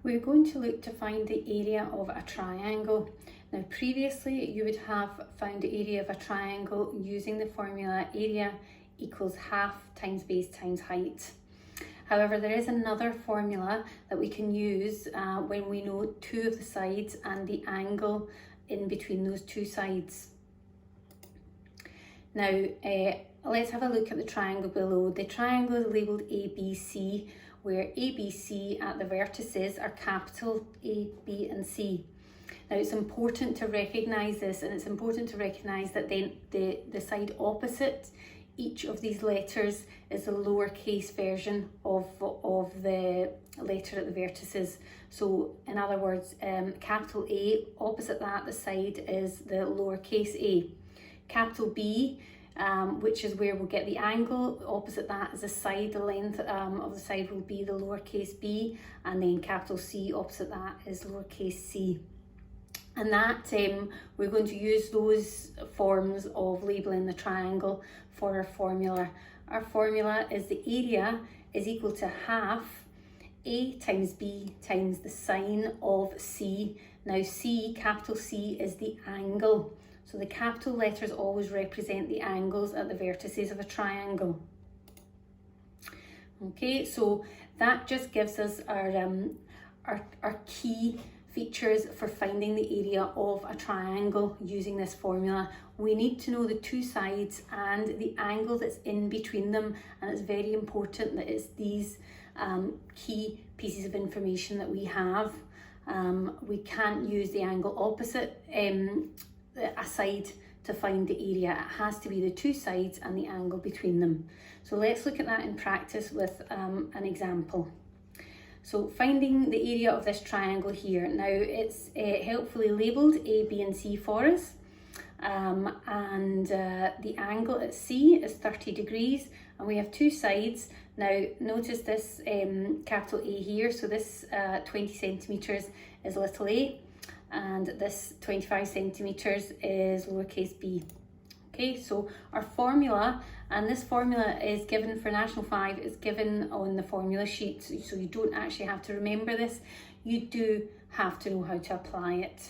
We're going to look to find the area of a triangle. Now previously you would have found the area of a triangle using the formula area equals half times base times height. However, there is another formula that we can use when we know two of the sides and the angle in between those two sides. Now let's have a look at the triangle below. The triangle is labelled ABC, where ABC at the vertices are capital A, B and C. Now it's important to recognise this, and it's important to recognise that then the side opposite each of these letters is a lowercase version of the letter at the vertices. So in other words, capital A, opposite that the side is the lowercase a. Capital B, which is where we'll get the angle, opposite that is the side, the length of the side will be the lowercase b, and then capital C, opposite that is lowercase c. And that we're going to use those forms of labelling the triangle for our formula. Our formula is the area is equal to half A times B times the sine of C. Now C, capital C, is the angle. So the capital letters always represent the angles at the vertices of a triangle. Okay, so that just gives us our key features for finding the area of a triangle using this formula. We need to know the two sides and the angle that's in between them, and it's very important that it's these key pieces of information that we have. We can't use the angle opposite a side to find the area. It has to be the two sides and the angle between them. So let's look at that in practice with an example. So finding the area of this triangle here. Now it's helpfully labelled A, B and C for us, and the angle at C is 30 degrees, and we have two sides. Now notice this capital A here, so this 20 centimetres is little a, and this 25 centimetres is lowercase b. Okay, so our formula, and this formula is given for National 5, is given on the formula sheet, so you don't actually have to remember this, you do have to know how to apply it.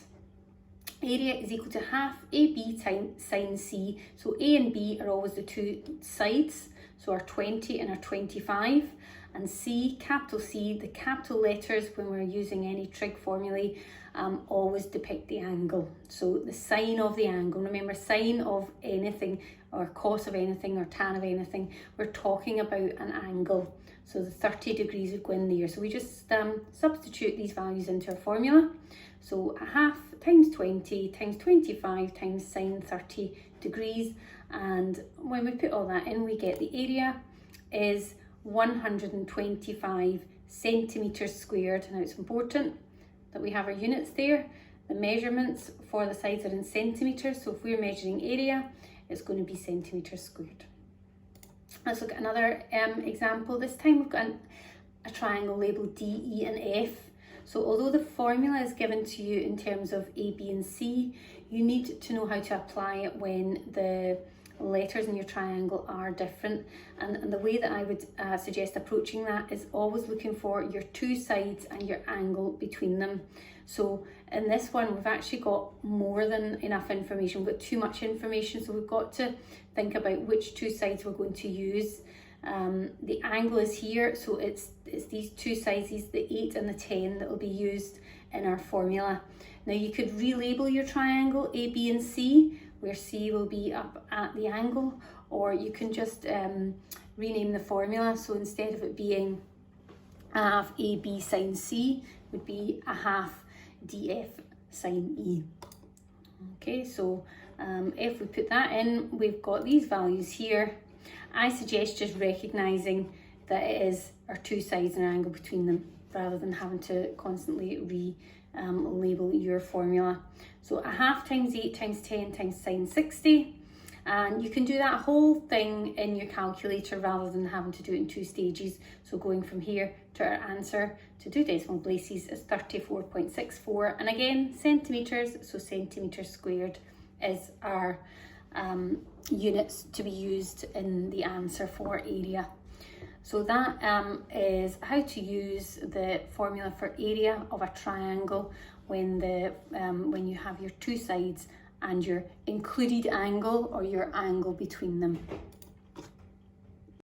Area is equal to half AB times sine C, so A and B are always the two sides, so our 20 and our 25, and C, capital C, the capital letters when we're using any trig formulae always depict the angle. So the sine of the angle, remember sine of anything or cos of anything or tan of anything, we're talking about an angle. So the 30 degrees would go in there. So we just substitute these values into our formula. So a half times 20 times 25 times sine 30 degrees. And when we put all that in, we get the area is 125 centimetres squared. Now it's important that we have our units there. The measurements for the sides are in centimetres, so if we're measuring area, it's going to be centimetres squared. Let's look at another example. This time we've got a triangle labelled D, E and F. So although the formula is given to you in terms of A, B and C, you need to know how to apply it when the letters in your triangle are different, and the way that I would suggest approaching that is always looking for your two sides and your angle between them. So in this one we've actually got more than enough information, we've got too much information, so we've got to think about which two sides we're going to use. The angle is here, so it's these two sides, the 8 and the 10, that will be used in our formula. Now you could relabel your triangle A, B and C, where C will be up at the angle, or you can just rename the formula. So instead of it being a half AB sine C, would be a half DF sine E. Okay, so if we put that in, we've got these values here. I suggest just recognising that it is our two sides and an angle between them, rather than having to constantly label your formula. So a half times 8 times 10 times sine 60, and you can do that whole thing in your calculator rather than having to do it in two stages. So going from here to our answer to 2 decimal places is 34.64, and again centimetres, so centimetres squared is our units to be used in the answer for area. So that is how to use the formula for area of a triangle when you have your two sides and your included angle or your angle between them.